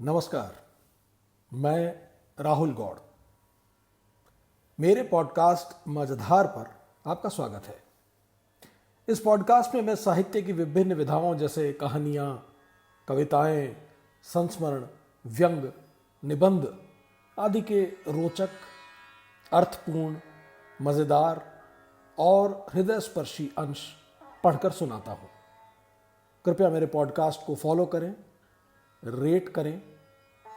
नमस्कार, मैं राहुल गौड़। मेरे पॉडकास्ट मझधार पर आपका स्वागत है। इस पॉडकास्ट में मैं साहित्य की विभिन्न विधाओं जैसे कहानियाँ, कविताएं, संस्मरण, व्यंग, निबंध आदि के रोचक, अर्थपूर्ण, मज़ेदार और हृदयस्पर्शी अंश पढ़कर सुनाता हूँ। कृपया मेरे पॉडकास्ट को फॉलो करें, रेट करें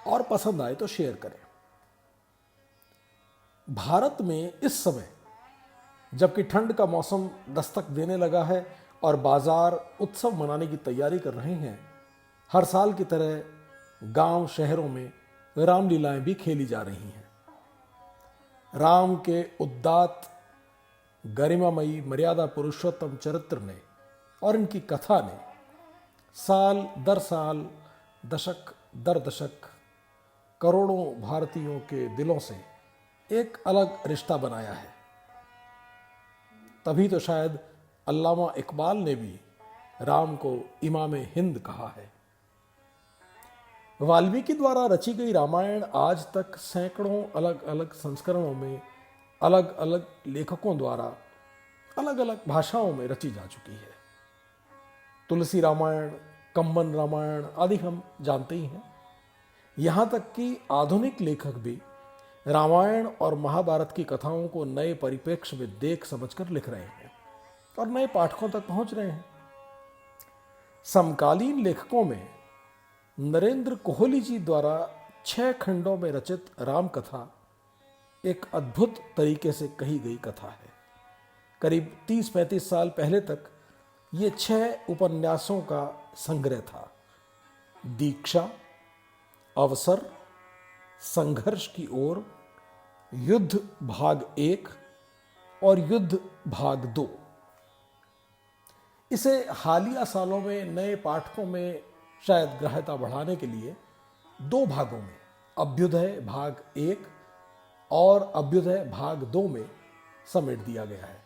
और पसंद आए तो शेयर करें। भारत में इस समय जबकि ठंड का मौसम दस्तक देने लगा है और बाजार उत्सव मनाने की तैयारी कर रहे हैं, हर साल की तरह गांव शहरों में रामलीलाएं भी खेली जा रही हैं। राम के उदात्त, गरिमामयी, मर्यादा पुरुषोत्तम चरित्र ने और इनकी कथा ने साल दर साल, दशक दर दशक करोड़ों भारतीयों के दिलों से एक अलग रिश्ता बनाया है। तभी तो शायद अल्लामा इकबाल ने भी राम को इमाम हिंद कहा है। वाल्मीकि द्वारा रची गई रामायण आज तक सैकड़ों अलग अलग संस्करणों में अलग अलग लेखकों द्वारा अलग अलग भाषाओं में रची जा चुकी है। तुलसी रामायण, कंबन रामायण आदि हम जानते ही हैं। यहाँ तक कि आधुनिक लेखक भी रामायण और महाभारत की कथाओं को नए परिप्रेक्ष्य में देख समझकर लिख रहे हैं और नए पाठकों तक पहुंच रहे हैं। समकालीन लेखकों में नरेंद्र कोहली जी द्वारा 6 खंडों में रचित राम कथा एक अद्भुत तरीके से कही गई कथा है। करीब 30-35 साल पहले तक ये 6 उपन्यासों का संग्रह था। दीक्षा, अवसर, संघर्ष की ओर, युद्ध भाग 1 और युद्ध भाग 2। इसे हालिया सालों में नए पाठकों में शायद ग्राह्यता बढ़ाने के लिए 2 भागों में, अभ्युदय भाग 1 और अभ्युदय भाग 2 में समेट दिया गया है,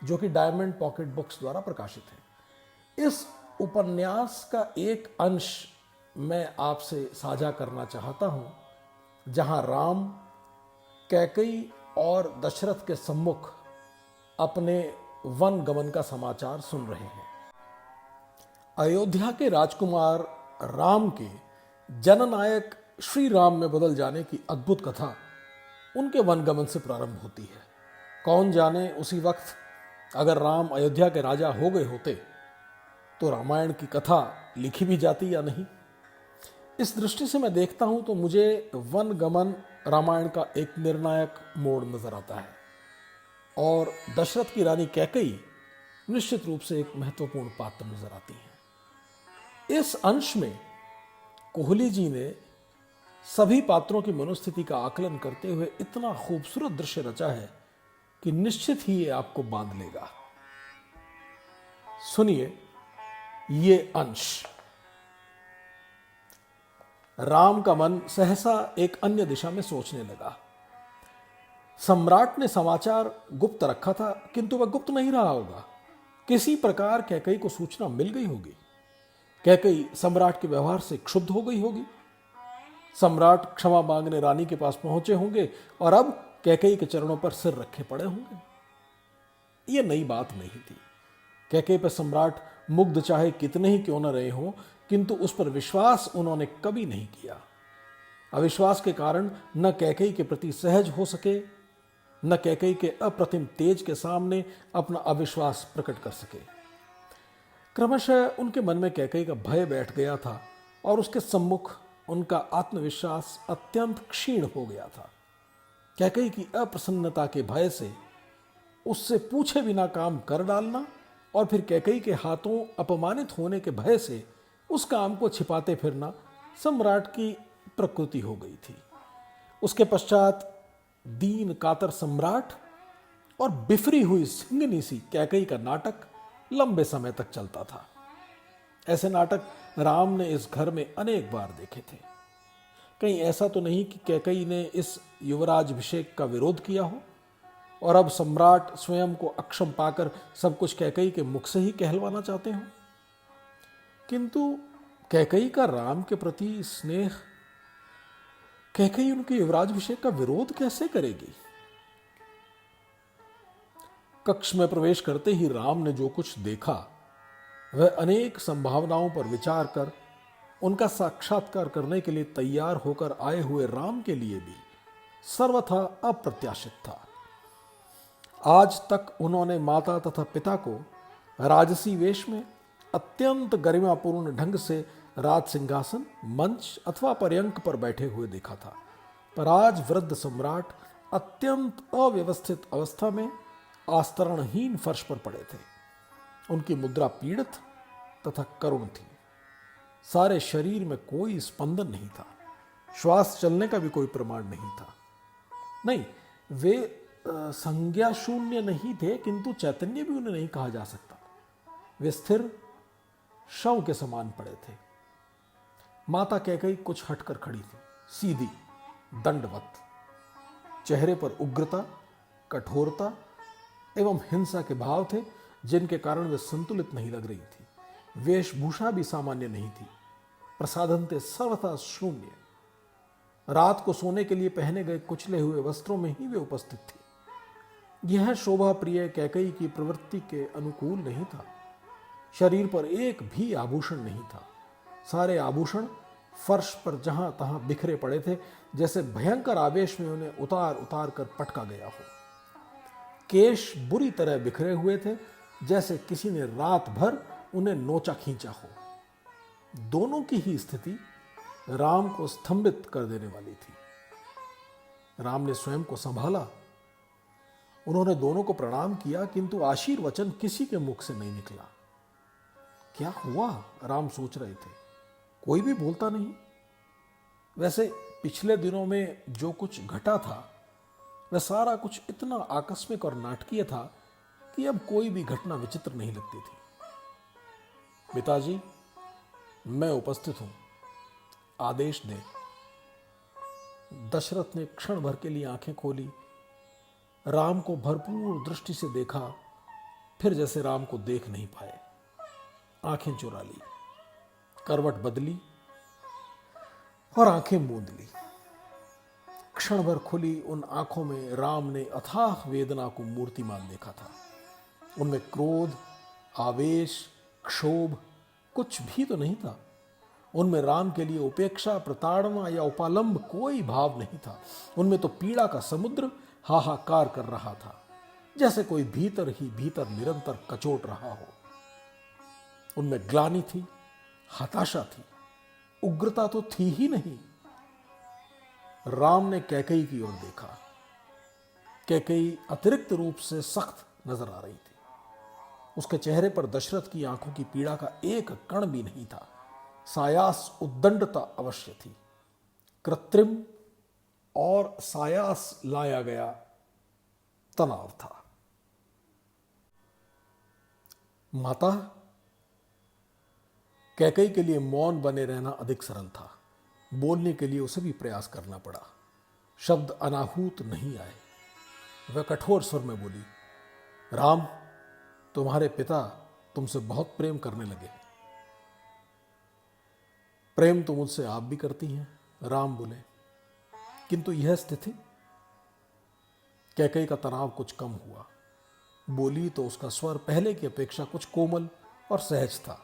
जो कि डायमंड पॉकेट बुक्स द्वारा प्रकाशित है। इस उपन्यास का एक अंश मैं आपसे साझा करना चाहता हूं, जहां राम कैकेयी और दशरथ के सम्मुख अपने वन गमन का समाचार सुन रहे हैं। अयोध्या के राजकुमार राम के जननायक श्री राम में बदल जाने की अद्भुत कथा उनके वन गमन से प्रारंभ होती है। कौन जाने उसी वक्त अगर राम अयोध्या के राजा हो गए होते तो रामायण की कथा लिखी भी जाती या नहीं। इस दृष्टि से मैं देखता हूं तो मुझे वन गमन रामायण का एक निर्णायक मोड़ नजर आता है और दशरथ की रानी कैकेयी निश्चित रूप से एक महत्वपूर्ण पात्र नजर आती है। इस अंश में कोहली जी ने सभी पात्रों की मनोस्थिति का आकलन करते हुए इतना खूबसूरत दृश्य रचा है कि निश्चित ही ये आपको बांध लेगा। सुनिए ये अंश। राम का मन सहसा एक अन्य दिशा में सोचने लगा। सम्राट ने समाचार गुप्त रखा था, किंतु वह गुप्त नहीं रहा होगा। किसी प्रकार कैकेयी को सूचना मिल गई होगी। कैकेयी सम्राट के व्यवहार से क्षुब्ध हो गई होगी। सम्राट क्षमा मांगने रानी के पास पहुंचे होंगे और अब कैकेयी के चरणों पर सिर रखे पड़े होंगे। यह नई बात नहीं थी। कैकेयी पर सम्राट मुग्ध चाहे कितने ही क्यों न रहे हों, किंतु उस पर विश्वास उन्होंने कभी नहीं किया। अविश्वास के कारण न कैकेयी के प्रति सहज हो सके, न कैकेयी के अप्रतिम तेज के सामने अपना अविश्वास प्रकट कर सके। क्रमशः उनके मन में कैकेयी का भय बैठ गया था और उसके सम्मुख उनका आत्मविश्वास अत्यंत क्षीण हो गया था। कैकेयी की अप्रसन्नता के भय से उससे पूछे बिना काम कर डालना और फिर कैकेयी के हाथों अपमानित होने के भय से उस काम को छिपाते फिरना सम्राट की प्रकृति हो गई थी। उसके पश्चात दीन कातर सम्राट और बिफरी हुई सिंगनी सी कैकेयी का नाटक लंबे समय तक चलता था। ऐसे नाटक राम ने इस घर में अनेक बार देखे थे। कहीं ऐसा तो नहीं कि कैकेयी ने इस युवराजाभिषेक का विरोध किया हो और अब सम्राट स्वयं को अक्षम पाकर सब कुछ कैकेयी के मुख से ही कहलवाना चाहते हो। किंतु कैकेयी का राम के प्रति स्नेह कैकेयी उनके युवराजाभिषेक का विरोध कैसे करेगी? कक्ष में प्रवेश करते ही राम ने जो कुछ देखा वह अनेक संभावनाओं पर विचार कर उनका साक्षात्कार करने के लिए तैयार होकर आए हुए राम के लिए भी सर्वथा अप्रत्याशित था। आज तक उन्होंने माता तथा पिता को राजसी वेश में अत्यंत गरिमापूर्ण ढंग से राज सिंहासन, मंच अथवा पर्यंक पर बैठे हुए देखा था, पर आज वृद्ध सम्राट अत्यंत अव्यवस्थित अवस्था में आस्तरणहीन फर्श पर पड़े थे। उनकी मुद्रा पीड़ित तथा करुण थी। सारे शरीर में कोई स्पंदन नहीं था, श्वास चलने का भी कोई प्रमाण नहीं था। नहीं, वे संज्ञा शून्य नहीं थे, किंतु चैतन्य भी उन्हें नहीं कहा जा सकता। वे स्थिर शव के समान पड़े थे। माता कैकेयी कुछ हटकर खड़ी थी, सीधी, दंडवत। चेहरे पर उग्रता, कठोरता एवं हिंसा के भाव थे, जिनके कारण वे संतुलित नहीं लग रही थी। वेशभूषा भी सामान्य नहीं थी, प्रसाधन थे सर्वथा शून्य। रात को सोने के लिए पहने गए कुचले हुए वस्त्रों में ही वे उपस्थित थी। यह शोभा प्रिय कैकेयी की प्रवृत्ति के अनुकूल नहीं था। शरीर पर एक भी आभूषण नहीं था। सारे आभूषण फर्श पर जहां तहां बिखरे पड़े थे, जैसे भयंकर आवेश में उन्हें उतार उतार कर पटका गया हो। केश बुरी तरह बिखरे हुए थे, जैसे किसी ने रात भर उन्हें नोचा खींचा हो। दोनों की ही स्थिति राम को स्तंभित कर देने वाली थी। राम ने स्वयं को संभाला। उन्होंने दोनों को प्रणाम किया, किंतु आशीर्वचन किसी के मुख से नहीं निकला। क्या हुआ, राम सोच रहे थे। कोई भी बोलता नहीं। वैसे पिछले दिनों में जो कुछ घटा था वह सारा कुछ इतना आकस्मिक और नाटकीय था कि अब कोई भी घटना विचित्र नहीं लगती थी। पिताजी, मैं उपस्थित हूं, आदेश दें। दशरथ ने क्षण भर के लिए आंखें खोली, राम को भरपूर दृष्टि से देखा, फिर जैसे राम को देख नहीं पाए, आंखें चुरा ली, करवट बदली और आंखें मूंद ली। क्षण भर खुली उन आंखों में राम ने अथाह वेदना को मूर्तिमान देखा था। उनमें क्रोध, आवेश, क्षोभ कुछ भी तो नहीं था। उनमें राम के लिए उपेक्षा, प्रताड़ना या उपालंब कोई भाव नहीं था। उनमें तो पीड़ा का समुद्र हाहाकार कर रहा था, जैसे कोई भीतर ही भीतर निरंतर कचोट रहा हो। उनमें ग्लानि थी, हताशा थी, उग्रता तो थी ही नहीं। राम ने कैकेयी की ओर देखा। कैकेयी अतिरिक्त रूप से सख्त नजर आ रही थी। उसके चेहरे पर दशरथ की आंखों की पीड़ा का एक कण भी नहीं था। सायास उद्दंडता अवश्य थी। कृत्रिम और सायास लाया गया तनाव था। माता, कैकेयी के लिए मौन बने रहना अधिक सरल था। बोलने के लिए उसे भी प्रयास करना पड़ा। शब्द अनाहूत नहीं आए। वह कठोर स्वर में बोली, राम, तुम्हारे पिता तुमसे बहुत प्रेम करने लगे। प्रेम तो मुझसे आप भी करती हैं, राम बोले, किंतु यह स्थिति। कैकेयी का तनाव कुछ कम हुआ। बोली तो उसका स्वर पहले की अपेक्षा कुछ कोमल और सहज था।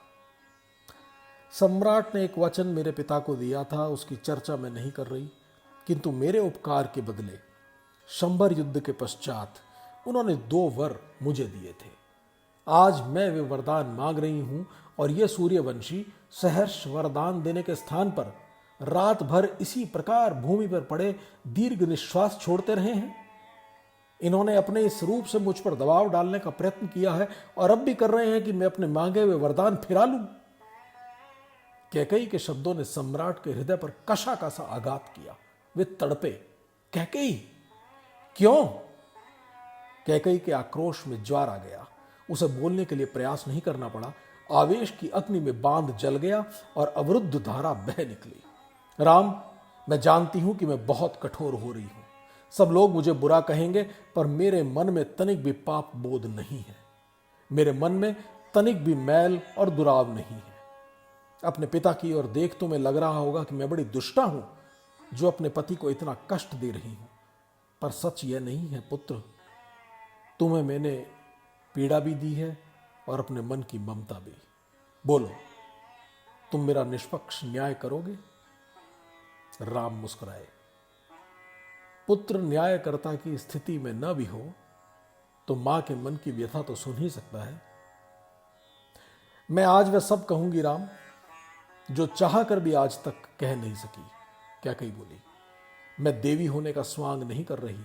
सम्राट ने एक वचन मेरे पिता को दिया था, उसकी चर्चा मैं नहीं कर रही, किंतु मेरे उपकार के बदले शंबर युद्ध के पश्चात उन्होंने 2 वर मुझे दिए थे। आज मैं वे वरदान मांग रही हूं और ये सूर्यवंशी सहर्ष वरदान देने के स्थान पर रात भर इसी प्रकार भूमि पर पड़े दीर्घ निश्वास छोड़ते रहे हैं। इन्होंने अपने इस रूप से मुझ पर दबाव डालने का प्रयत्न किया है और अब भी कर रहे हैं कि मैं अपने मांगे हुए वरदान फिरा लूं। कैकेयी के शब्दों ने सम्राट के हृदय पर कशा का सा आघात किया। वे तड़पे। कैकेयी, क्यों? कैकेयी के आक्रोश में ज्वार आ गया। उसे बोलने के लिए प्रयास नहीं करना पड़ा। आवेश की अग्नि में बांध जल गया और अवरुद्ध धारा बह निकली। राम, मैं जानती हूं कि मैं बहुत कठोर हो रही हूं। सब लोग मुझे बुरा कहेंगे, पर मेरे मन में तनिक भी पाप बोध नहीं है। मेरे मन में तनिक भी मैल और दुराव नहीं है। अपने पिता की ओर देख तुम्हें लग रहा होगा कि मैं बड़ी दुष्टा हूं। जो अपने पति को इतना कष्ट दे रही हूं, पर सच यह नहीं है पुत्र, तुम्हें मैंने पीड़ा भी दी है और अपने मन की ममता भी। बोलो, तुम मेरा निष्पक्ष न्याय करोगे? राम मुस्कुराए। पुत्र न्यायकर्ता की स्थिति में न भी हो तो मां के मन की व्यथा तो सुन ही सकता है। मैं आज वह सब कहूंगी राम, जो चाह कर भी आज तक कह नहीं सकी। क्या कही बोली? मैं देवी होने का स्वांग नहीं कर रही,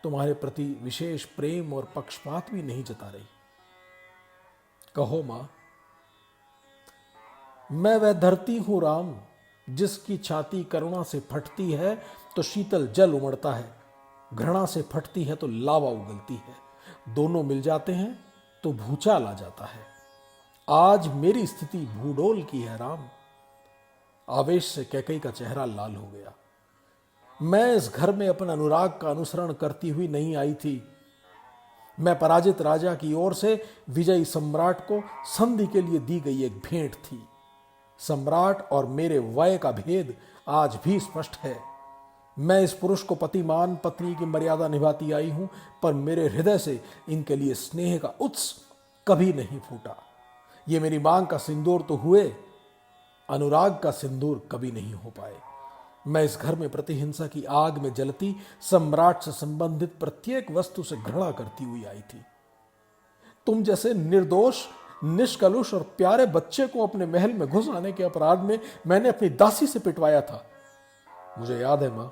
तुम्हारे प्रति विशेष प्रेम और पक्षपात भी नहीं जता रही। कहो मां। मैं वह धरती हूं राम, जिसकी छाती करुणा से फटती है तो शीतल जल उमड़ता है, घृणा से फटती है तो लावा उगलती है, दोनों मिल जाते हैं तो भूचाल आ जाता है। आज मेरी स्थिति भूडोल की है राम। आवेश से कैकई का चेहरा लाल हो गया। मैं इस घर में अपने अनुराग का अनुसरण करती हुई नहीं आई थी। मैं पराजित राजा की ओर से विजयी सम्राट को संधि के लिए दी गई एक भेंट थी। सम्राट और मेरे वय का भेद आज भी स्पष्ट है। मैं इस पुरुष को पतिमान पत्नी की मर्यादा निभाती आई हूं, पर मेरे हृदय से इनके लिए स्नेह का उत्स कभी नहीं फूटा। ये मेरी मांग का सिंदूर तो हुए, अनुराग का सिंदूर कभी नहीं हो पाए। मैं इस घर में प्रतिहिंसा की आग में जलती सम्राट से संबंधित प्रत्येक वस्तु से घृणा करती हुई आई थी। तुम जैसे निर्दोष, निष्कलुष और प्यारे बच्चे को अपने महल में घुस आने के अपराध में मैंने अपनी दासी से पिटवाया था। मुझे याद है मां,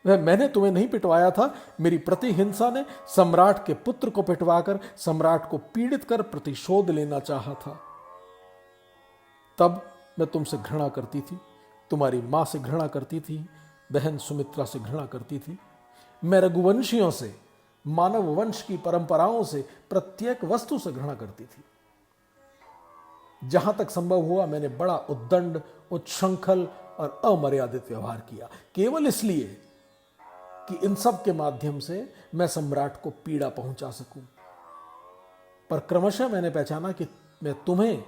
वह मैंने तुम्हें नहीं पिटवाया था। मेरी प्रतिहिंसा ने सम्राट के पुत्र को पिटवाकर सम्राट को पीड़ित कर प्रतिशोध लेना चाहा था। तब मैं तुमसे घृणा करती थी, तुम्हारी मां से घृणा करती थी, बहन सुमित्रा से घृणा करती थी। मैं रघुवंशियों से, मानव वंश की परंपराओं से, प्रत्येक वस्तु से घृणा करती थी। जहां तक संभव हुआ मैंने बड़ा उद्दंड, उच्छृंखल और अमर्यादित व्यवहार किया, केवल इसलिए कि इन सब के माध्यम से मैं सम्राट को पीड़ा पहुंचा सकूं। पर क्रमशः मैंने पहचाना कि मैं तुम्हें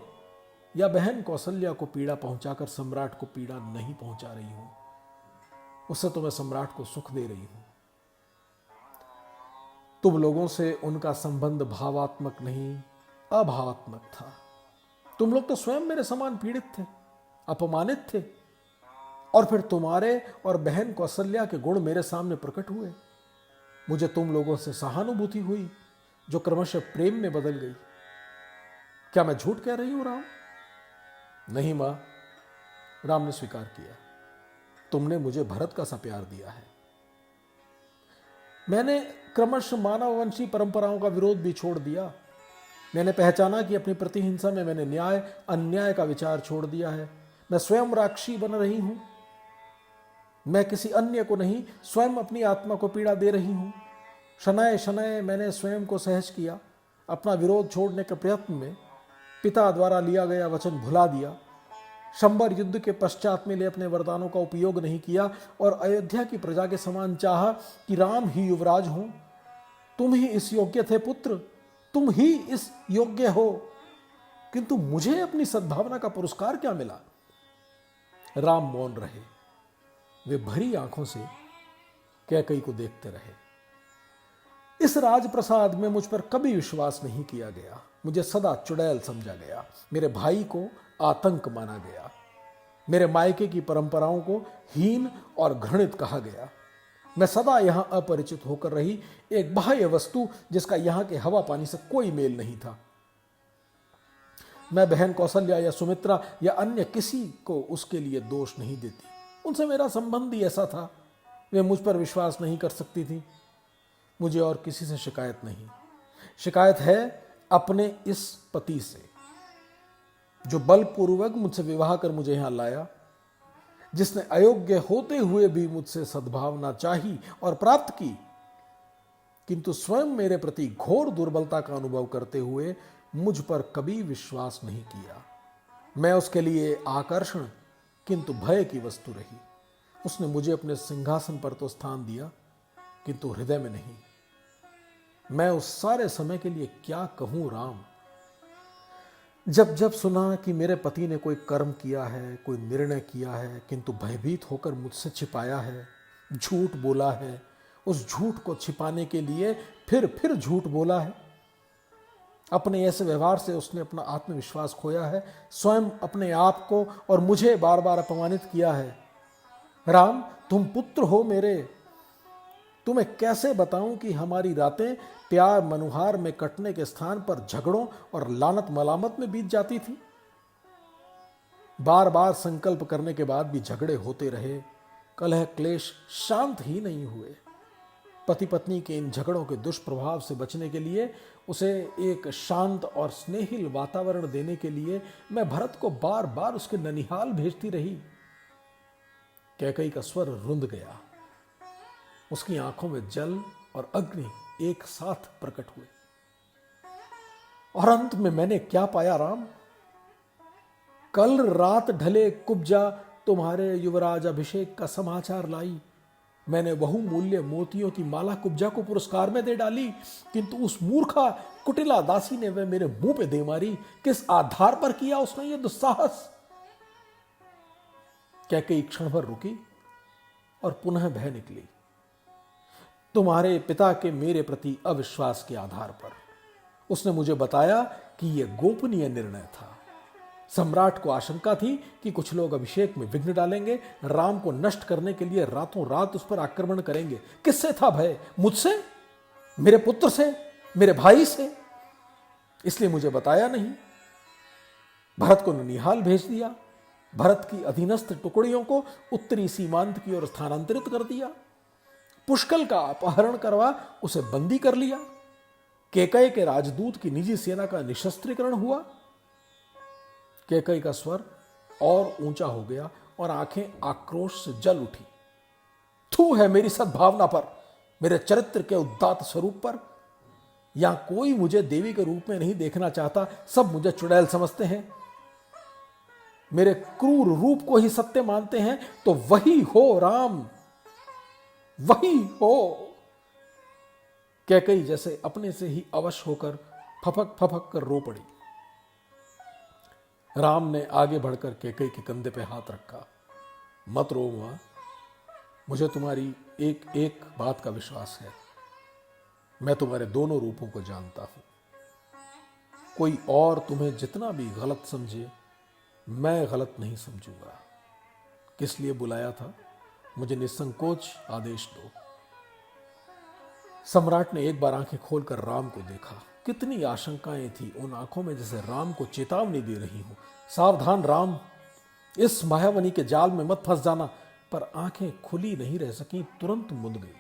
या बहन कौशल्या को पीड़ा पहुंचाकर सम्राट को पीड़ा नहीं पहुंचा रही हूं, उससे तो मैं सम्राट को सुख दे रही हूं। तुम लोगों से उनका संबंध भावात्मक नहीं, अभावात्मक था। तुम लोग तो स्वयं मेरे समान पीड़ित थे, अपमानित थे, और फिर तुम्हारे और बहन कौशल्या के गुण मेरे सामने प्रकट हुए। मुझे तुम लोगों से सहानुभूति हुई, जो क्रमशः प्रेम में बदल गई। क्या मैं झूठ कह रही हूं राम? नहीं मां, राम ने स्वीकार किया, तुमने मुझे भरत का सा प्यार दिया है। मैंने क्रमशः मानववंशी परंपराओं का विरोध भी छोड़ दिया। मैंने पहचाना कि अपनी प्रतिहिंसा में मैंने न्याय अन्याय का विचार छोड़ दिया है। मैं स्वयं राक्षसी बन रही हूं। मैं किसी अन्य को नहीं, स्वयं अपनी आत्मा को पीड़ा दे रही हूं। शनय शनय मैंने स्वयं को सहज किया। अपना विरोध छोड़ने के प्रयत्न में पिता द्वारा लिया गया वचन भुला दिया। शंबर युद्ध के पश्चात मिले अपने वरदानों का उपयोग नहीं किया और अयोध्या की प्रजा के समान चाहा कि राम ही युवराज हो। तुम ही इस योग्य थे पुत्र, तुम ही इस योग्य हो, किंतु मुझे अपनी सद्भावना का पुरस्कार क्या मिला? राम मौन रहे। वे भरी आंखों से कैकई को देखते रहे। इस राजप्रसाद में मुझ पर कभी विश्वास नहीं किया गया। मुझे सदा चुड़ैल समझा गया। मेरे भाई को आतंक माना गया। मेरे मायके की परंपराओं को हीन और घृणित कहा गया। मैं सदा यहां अपरिचित होकर रही, एक बाह्य वस्तु जिसका यहां के हवा पानी से कोई मेल नहीं था। मैं बहन कौशल्या या सुमित्रा या अन्य किसी को उसके लिए दोष नहीं देती। उनसे मेरा संबंध ही ऐसा था। वे मुझ पर विश्वास नहीं कर सकती थी। मुझे और किसी से शिकायत नहीं। शिकायत है अपने इस पति से, जो बलपूर्वक मुझसे विवाह कर मुझे यहां लाया, जिसने अयोग्य होते हुए भी मुझसे सद्भावना चाही और प्राप्त की, किंतु स्वयं मेरे प्रति घोर दुर्बलता का अनुभव करते हुए मुझ पर कभी विश्वास नहीं किया। मैं उसके लिए आकर्षण किंतु भय की वस्तु रही। उसने मुझे अपने सिंहासन पर तो स्थान दिया, किंतु हृदय में नहीं। मैं उस सारे समय के लिए क्या कहूं राम? जब जब सुना कि मेरे पति ने कोई कर्म किया है, कोई निर्णय किया है, किंतु भयभीत होकर मुझसे छिपाया है, झूठ बोला है, उस झूठ को छिपाने के लिए फिर झूठ बोला है, अपने ऐसे व्यवहार से उसने अपना आत्मविश्वास खोया है, स्वयं अपने आप को और मुझे बार बार अपमानित किया है। राम, तुम पुत्र हो मेरे, तुम्हें कैसे बताऊं कि हमारी रातें प्यार मनुहार में कटने के स्थान पर झगड़ों और लानत मलामत में बीत जाती थी। बार बार संकल्प करने के बाद भी झगड़े होते रहे, कलह क्लेश शांत ही नहीं हुए। पति पत्नी के इन झगड़ों के दुष्प्रभाव से बचने के लिए, उसे एक शांत और स्नेहिल वातावरण देने के लिए मैं भरत को बार बार उसके ननिहाल भेजती रही। कैकई का स्वर रुंध गया, उसकी आंखों में जल और अग्नि एक साथ प्रकट हुए। और अंत में मैंने क्या पाया राम? कल रात ढले कुब्जा तुम्हारे युवराज अभिषेक का समाचार लाई। मैंने बहुमूल्य मोतियों की माला कुब्जा को पुरस्कार में दे डाली, किंतु उस मूर्खा कुटिला दासी ने वह मेरे मुंह पे दे मारी। किस आधार पर किया उसने यह दुस्साहस? कैकेयी क्षण भर रुकी और पुनः बह निकली। तुम्हारे पिता के मेरे प्रति अविश्वास के आधार पर। उसने मुझे बताया कि यह गोपनीय निर्णय था। सम्राट को आशंका थी कि कुछ लोग अभिषेक में विघ्न डालेंगे, राम को नष्ट करने के लिए रातों रात उस पर आक्रमण करेंगे। किससे था भय? मुझसे? मेरे पुत्र से? मेरे भाई से? इसलिए मुझे बताया नहीं। भरत को ननिहाल भेज दिया, भरत की अधीनस्थ टुकड़ियों को उत्तरी सीमांत की ओर स्थानांतरित कर दिया, पुष्कल का अपहरण करवा उसे बंदी कर लिया, कैकेयी के राजदूत की निजी सेना का निशस्त्रीकरण हुआ। कैकेयी का स्वर और ऊंचा हो गया और आंखें आक्रोश से जल उठी। थू है मेरी सद्भावना पर, मेरे चरित्र के उदात्त स्वरूप पर। यहां कोई मुझे देवी के रूप में नहीं देखना चाहता, सब मुझे चुड़ैल समझते हैं। मेरे क्रूर रूप को ही सत्य मानते हैं, तो वही हो राम, वही हो। कैकेयी जैसे अपने से ही अवश होकर फपक फपक कर रो पड़ी। राम ने आगे बढ़कर कैकेयी के कंधे पे हाथ रखा। मत रो मां, मुझे तुम्हारी एक एक बात का विश्वास है। मैं तुम्हारे दोनों रूपों को जानता हूं। कोई और तुम्हें जितना भी गलत समझे, मैं गलत नहीं समझूंगा। किस लिए बुलाया था? मुझे निसंकोच आदेश दो। सम्राट ने एक बार आंखें खोलकर राम को देखा। कितनी आशंकाएं थी उन आंखों में, जैसे राम को चेतावनी दे रही हूं, सावधान राम, इस मायावनी के जाल में मत फंस जाना। पर आंखें खुली नहीं रह सकी, तुरंत मुंद गई।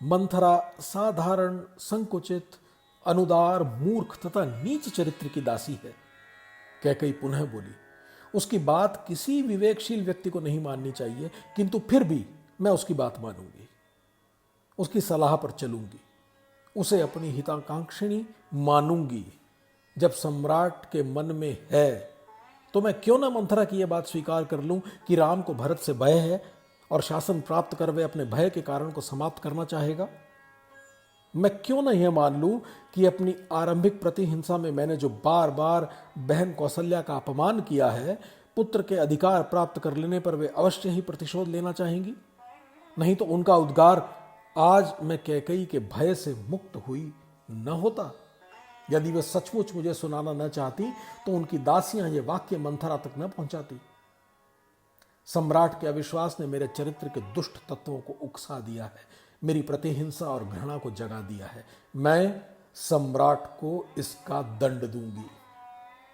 मंथरा साधारण, संकुचित, अनुदार, मूर्ख तथा नीच चरित्र की दासी है। कैकेयी पुनः बोली। उसकी बात किसी विवेकशील व्यक्ति को नहीं माननी चाहिए, किंतु फिर भी मैं उसकी बात मानूंगी, उसकी सलाह पर चलूंगी, उसे अपनी हिताकांक्षिणी मानूंगी। जब सम्राट के मन में है तो मैं क्यों ना मंथरा की यह बात स्वीकार कर लूं कि राम को भरत से भय है और शासन प्राप्त कर वे अपने भय के कारण को समाप्त करना चाहेगा। मैं क्यों ना यह मान लूं कि अपनी आरंभिक प्रतिहिंसा में मैंने जो बार बार बहन कौशल्या का अपमान किया है, पुत्र के अधिकार प्राप्त कर लेने पर वे अवश्य ही प्रतिशोध लेना चाहेंगी। नहीं तो उनका उद्गार आज मैं कैकेयी के भय से मुक्त हुई न होता। यदि वे सचमुच मुझे सुनाना न चाहती तो उनकी दासियां ये वाक्य मंथरा तक न पहुंचाती। सम्राट के अविश्वास ने मेरे चरित्र के दुष्ट तत्वों को उकसा दिया है, मेरी प्रतिहिंसा और घृणा को जगा दिया है। मैं सम्राट को इसका दंड दूंगी,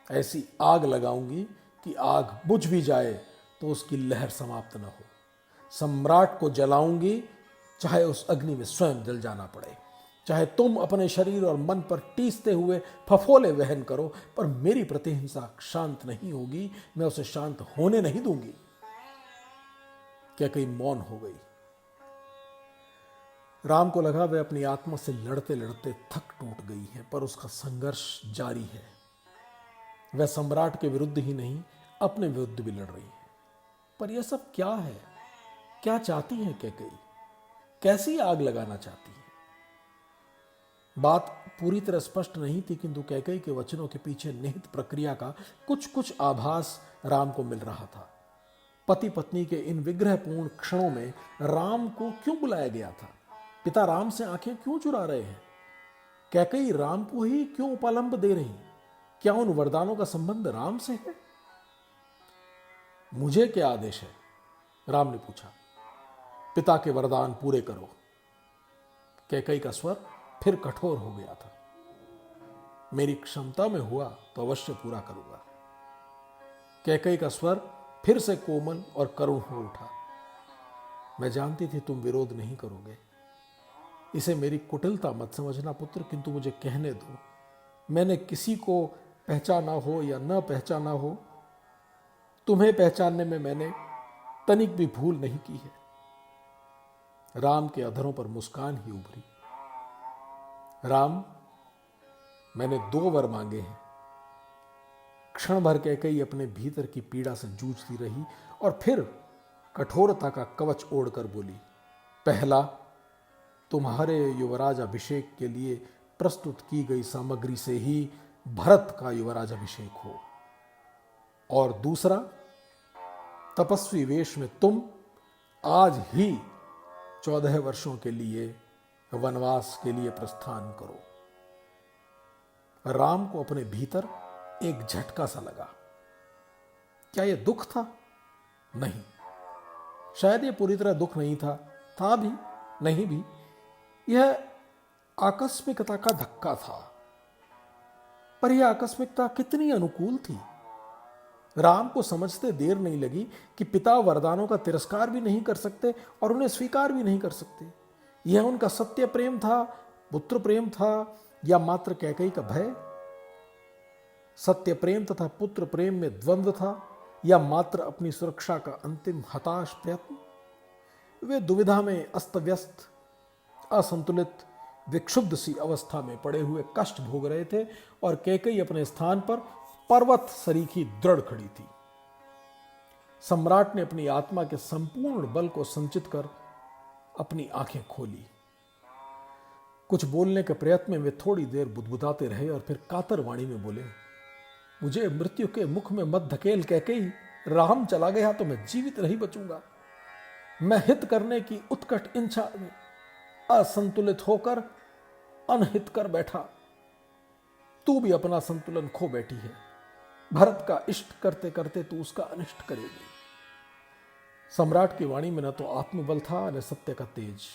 ऐसी आग लगाऊंगी कि आग बुझ भी जाए तो उसकी लहर समाप्त न हो। सम्राट को जलाऊंगी, चाहे उस अग्नि में स्वयं जल जाना पड़े, चाहे तुम अपने शरीर और मन पर टीसते हुए फफोले वहन करो, पर मेरी प्रतिहिंसा शांत नहीं होगी, मैं उसे शांत होने नहीं दूंगी। कैकेयी मौन हो गई। राम को लगा वह अपनी आत्मा से लड़ते लड़ते थक टूट गई है, पर उसका संघर्ष जारी है। वह सम्राट के विरुद्ध ही नहीं, अपने विरुद्ध भी लड़ रही है। पर यह सब क्या है? क्या चाहती है कैकेयी? कैसी आग लगाना चाहती है? बात पूरी तरह स्पष्ट नहीं थी, किंतु कैकेयी के वचनों के पीछे निहित प्रक्रिया का कुछ कुछ आभास राम को मिल रहा था। पति पत्नी के इन विग्रहपूर्ण क्षणों में राम को क्यों बुलाया गया था? पिता राम से आंखें क्यों चुरा रहे हैं? कैकेयी राम को ही क्यों उपालंब दे रही? क्या उन वरदानों का संबंध राम से है? मुझे क्या आदेश है? राम ने पूछा। पिता के वरदान पूरे करो। कैकेयी का स्वर फिर कठोर हो गया था। मेरी क्षमता में हुआ तो अवश्य पूरा करूंगा। कैकेयी का स्वर फिर से कोमल और करुण हो उठा। मैं जानती थी तुम विरोध नहीं करोगे। इसे मेरी कुटिलता मत समझना पुत्र, किंतु मुझे कहने दो। मैंने किसी को पहचाना हो या न पहचाना हो, तुम्हें पहचानने में मैंने तनिक भी भूल नहीं की है। राम के अधरों पर मुस्कान ही उभरी। राम, मैंने 2 वर मांगे हैं। क्षण भर कैकेयी अपने भीतर की पीड़ा से जूझती रही और फिर कठोरता का कवच ओढ़कर बोली, पहला, तुम्हारे युवराज अभिषेक के लिए प्रस्तुत की गई सामग्री से ही भरत का युवराज अभिषेक हो, और दूसरा, तपस्वी वेश में तुम आज ही 14 वर्षों के लिए वनवास के लिए प्रस्थान करो। राम को अपने भीतर एक झटका सा लगा। क्या यह दुख था? नहीं, शायद यह पूरी तरह दुख नहीं था भी, नहीं भी। यह आकस्मिकता का धक्का था। पर यह आकस्मिकता कितनी अनुकूल थी। राम को समझते देर नहीं लगी कि पिता वरदानों का तिरस्कार भी नहीं कर सकते और उन्हें स्वीकार भी नहीं कर सकते। यह उनका सत्य प्रेम था, पुत्र प्रेम था, या मात्र कैकेयी का भय? सत्य प्रेम तथा पुत्र प्रेम में द्वंद्व था, या मात्र अपनी सुरक्षा का अंतिम हताश प्रयत्न? वे दुविधा में अस्त व्यस्त, असंतुलित, विक्षुब्ध सी अवस्था में पड़े हुए कष्ट भोग रहे थे, और कैकेयी अपने स्थान पर पर्वत सरीखी दृढ़ खड़ी थी। सम्राट ने अपनी आत्मा के संपूर्ण बल को संचित कर अपनी आंखें खोली। कुछ बोलने के प्रयत्न में वे थोड़ी देर बुदबुदाते रहे और फिर कातर वाणी में बोले, मुझे मृत्यु के मुख में मत धकेल कैकेयी। राम चला गया तो मैं जीवित नहीं बचूंगा। मैं हित करने की उत्कट इच्छा में असंतुलित होकर अनहित कर बैठा। तू भी अपना संतुलन खो बैठी है। भरत का इष्ट करते करते तू उसका अनिष्ट करेगी। सम्राट की वाणी में न तो आत्मबल था न सत्य का तेज।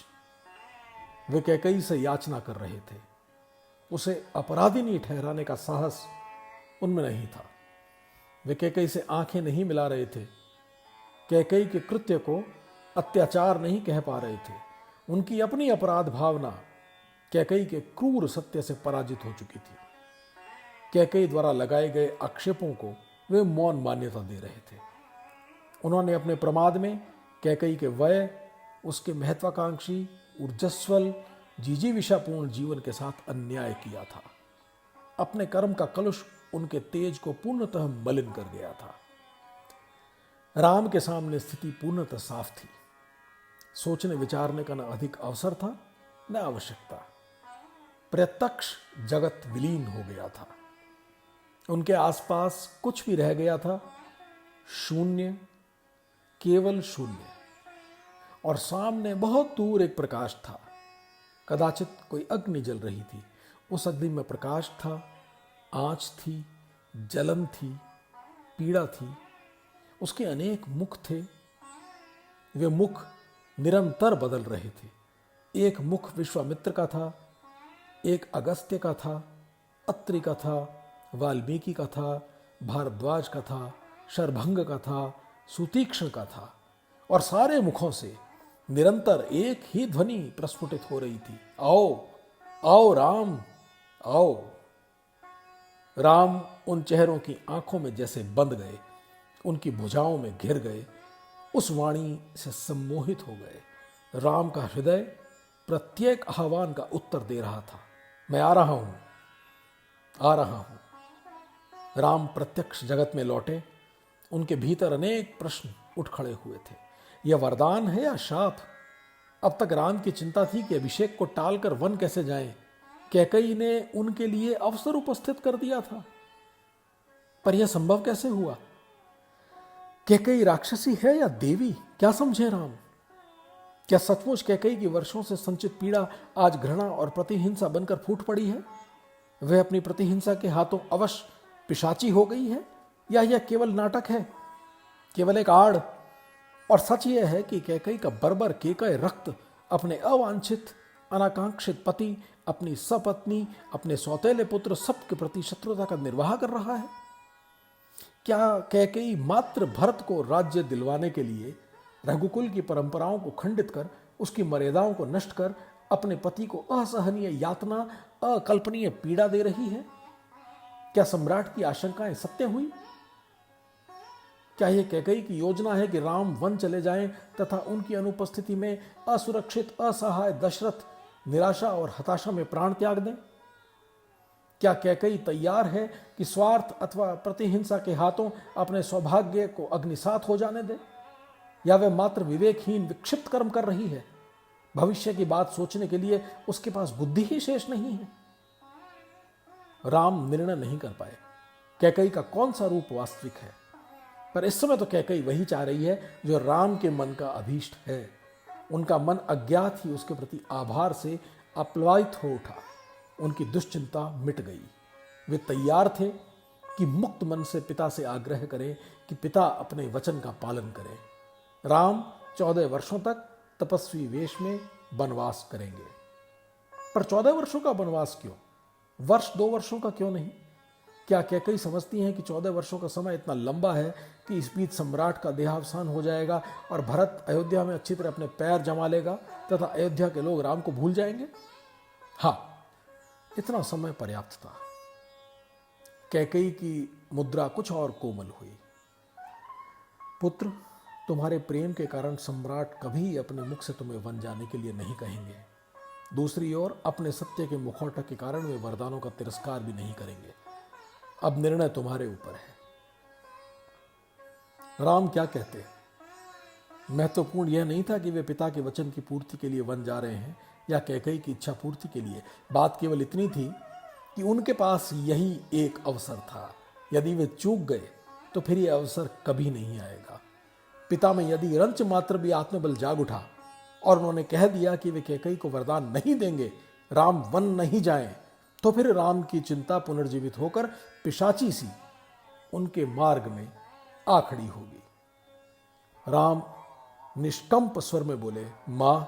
वे कैकेयी से याचना कर रहे थे। उसे अपराधिनी ठहराने का साहस उनमें नहीं था। वे कैकेयी से आंखें नहीं मिला रहे थे। कैकेयी के कृत्य को अत्याचार नहीं कह पा रहे थे। उनकी अपनी अपराध भावना कैकेयी के क्रूर सत्य से पराजित हो चुकी थी। कैकेयी द्वारा लगाए गए आक्षेपों को वे मौन मान्यता दे रहे थे। उन्होंने अपने प्रमाद में कैकेयी के वय, उसके महत्वाकांक्षी, ऊर्जस्वल, जिजीविषापूर्ण जीवन के साथ अन्याय किया था। अपने कर्म का कलुष उनके तेज को पूर्णतः मलिन कर गया था। राम के सामने स्थिति पूर्णतः साफ थी। सोचने विचारने का न अधिक अवसर था न आवश्यकता। प्रत्यक्ष जगत विलीन हो गया था। उनके आसपास कुछ भी रह गया था, शून्य, केवल शून्य। और सामने बहुत दूर एक प्रकाश था। कदाचित कोई अग्नि जल रही थी। उस अग्नि में प्रकाश था, आंच थी, जलन थी, पीड़ा थी। उसके अनेक मुख थे। वे मुख निरंतर बदल रहे थे। एक मुख विश्वामित्र का था, एक अगस्त्य का था, अत्रि का था, वाल्मीकि का था, भारद्वाज का था, शरभंग का था, सुतीक्ष्ण का था। और सारे मुखों से निरंतर एक ही ध्वनि प्रस्फुटित हो रही थी, आओ आओ राम आओ। राम उन चेहरों की आंखों में जैसे बंध गए, उनकी भुजाओं में घिर गए, उस वाणी से सम्मोहित हो गए। राम का हृदय प्रत्येक आह्वान का उत्तर दे रहा था, मैं आ रहा हूं, आ रहा हूं। राम प्रत्यक्ष जगत में लौटे। उनके भीतर अनेक प्रश्न उठ खड़े हुए थे। यह वरदान है या शाप? अब तक राम की चिंता थी कि अभिषेक को टालकर वन कैसे जाएं, कैकेयी ने उनके लिए अवसर उपस्थित कर दिया था। पर यह संभव कैसे हुआ? कैकेयी राक्षसी है या देवी? क्या समझे राम? क्या सचमुच कैकेयी की वर्षों से संचित पीड़ा आज घृणा और प्रतिहिंसा बनकर फूट पड़ी है? वह अपनी प्रतिहिंसा के हाथों अवश्य पिशाची हो गई है, या यह केवल नाटक है, केवल एक आड़? और सच यह है कि कैकेयी का बर्बर केकय रक्त अपने अवांछित अनाकांक्षित पति, अपनी सपत्नी, अपने सौतेले पुत्र सबके प्रति शत्रुता का निर्वाह कर रहा है। क्या कैकेयी मात्र भरत को राज्य दिलवाने के लिए रघुकुल की परंपराओं को खंडित कर, उसकी मर्यादाओं को नष्ट कर अपने पति को असहनीय यातना, अकल्पनीय पीड़ा दे रही है? क्या सम्राट की आशंकाएं सत्य हुई? क्या यह कैकेयी की योजना है कि राम वन चले जाएं तथा उनकी अनुपस्थिति में असुरक्षित असहाय दशरथ निराशा और हताशा में प्राण त्याग दें? क्या कैकेयी तैयार है कि स्वार्थ अथवा प्रतिहिंसा के हाथों अपने सौभाग्य को अग्निसात हो जाने दे? या वह मात्र विवेकहीन विक्षिप्त कर्म कर रही है? भविष्य की बात सोचने के लिए उसके पास बुद्धि ही शेष नहीं है। राम निर्णय नहीं कर पाए कैकेयी का कौन सा रूप वास्तविक है। पर इस समय तो कैकेयी वही चाह रही है जो राम के मन का अभीष्ट है। उनका मन अज्ञात ही उसके प्रति आभार से अप्लावित हो उठा। उनकी दुश्चिंता मिट गई। वे तैयार थे कि मुक्त मन से पिता से आग्रह करें कि पिता अपने वचन का पालन करें। राम 14 वर्षों तक तपस्वी वेश में वनवास करेंगे। पर 14 वर्षों का वनवास क्यों? वर्ष 2 वर्षों का क्यों नहीं? क्या कैकेयी समझती हैं कि 14 वर्षों का समय इतना लंबा है कि इस बीच सम्राट का देहावसान हो जाएगा और भरत अयोध्या में अच्छी तरह अपने पैर जमा लेगा तथा अयोध्या के लोग राम को भूल जाएंगे? हाँ, इतना समय पर्याप्त था। कैकेयी की मुद्रा कुछ और कोमल हुई। पुत्र, तुम्हारे प्रेम के कारण सम्राट कभी अपने मुख से तुम्हें वन जाने के लिए नहीं कहेंगे। दूसरी ओर अपने सत्य के मुखौटे के कारण वे वरदानों का तिरस्कार भी नहीं करेंगे। अब निर्णय तुम्हारे ऊपर है। राम क्या कहते? महत्वपूर्ण यह नहीं था कि वे पिता के वचन की पूर्ति के लिए वन जा रहे हैं या कैकेयी की इच्छा पूर्ति के लिए। बात केवल इतनी थी कि उनके पास यही एक अवसर था। यदि वे चूक गए तो फिर यह अवसर कभी नहीं आएगा। पिता में यदि रंच मात्र भी आत्मबल जाग उठा और उन्होंने कह दिया कि वे कैकेयी को वरदान नहीं देंगे, राम वन नहीं जाएं, तो फिर राम की चिंता पुनर्जीवित होकर पिशाची सी उनके मार्ग में आ खड़ी होगी। राम निष्कंप स्वर में बोले, मां,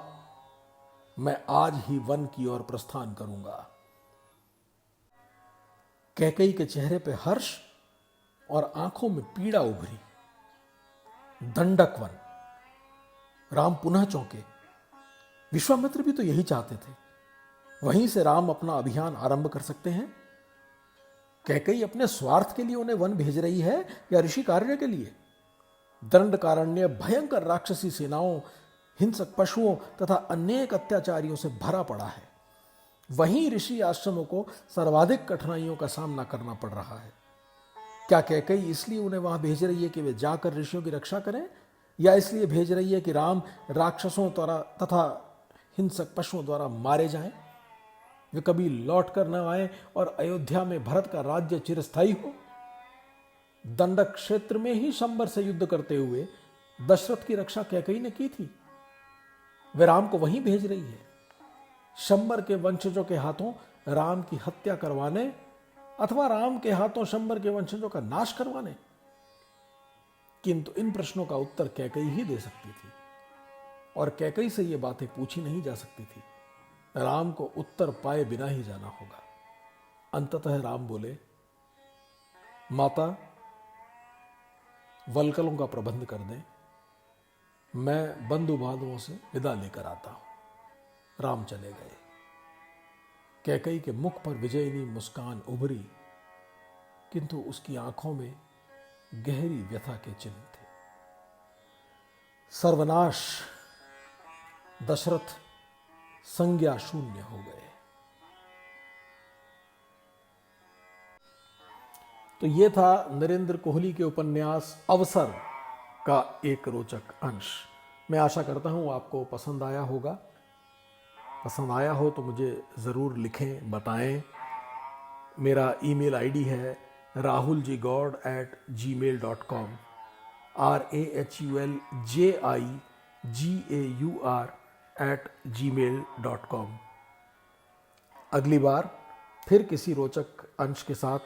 मैं आज ही वन की ओर प्रस्थान करूंगा। कैकेयी के चेहरे पे हर्ष और आंखों में पीड़ा उभरी। दंडक वन। राम पुनः चौंके। विश्वामित्र भी तो यही चाहते थे। वहीं से राम अपना अभियान आरंभ कर सकते हैं। कैकेयी अपने स्वार्थ के लिए उन्हें वन भेज रही है या ऋषि कार्य के लिए? दंडकारण्य भयंकर राक्षसी सेनाओं, हिंसक पशुओं तथा अनेक अत्याचारियों से भरा पड़ा है। वहीं ऋषि आश्रमों को सर्वाधिक कठिनाइयों का सामना करना पड़ रहा है। क्या कैकेयी इसलिए उन्हें वहां भेज रही है कि वे जाकर ऋषियों की रक्षा करें, या इसलिए भेज रही है कि राम राक्षसों द्वारा तथा हिंसक पशुओं द्वारा मारे जाएं, वे कभी लौट कर न आए और अयोध्या में भरत का राज्य चिरस्थायी हो? दंडक क्षेत्र में ही शंबर से युद्ध करते हुए दशरथ की रक्षा कैकेयी ने की थी। वे राम को वहीं भेज रही है, शंबर के वंशजों के हाथों राम की हत्या करवाने अथवा राम के हाथों शंबर के वंशजों का नाश करवाने। किंतु इन प्रश्नों का उत्तर कैकेयी ही दे सकती थी, और कैकेयी से ये बातें पूछी नहीं जा सकती थी। राम को उत्तर पाए बिना ही जाना होगा। अंततः राम बोले, माता, वल्कलों का प्रबंध कर दें, मैं बंधु बांधवों से विदा लेकर आता हूं। राम चले गए। कैकेयी के मुख पर विजयिनी मुस्कान उभरी, किंतु उसकी आंखों में गहरी व्यथा के चिन्ह थे। सर्वनाश। दशरथ संज्ञा शून्य हो गए। तो यह था नरेंद्र कोहली के उपन्यास अवसर का एक रोचक अंश। मैं आशा करता हूं आपको पसंद आया होगा। पसंद आया हो तो मुझे ज़रूर लिखें, बताएं। मेरा ईमेल आईडी है rahuljigaur@gmail.com, rahuljigaur@gmail.com। अगली बार फिर किसी रोचक अंश के साथ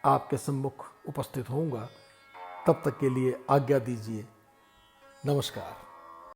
आपके सम्मुख उपस्थित होऊंगा। तब तक के लिए आज्ञा दीजिए। नमस्कार।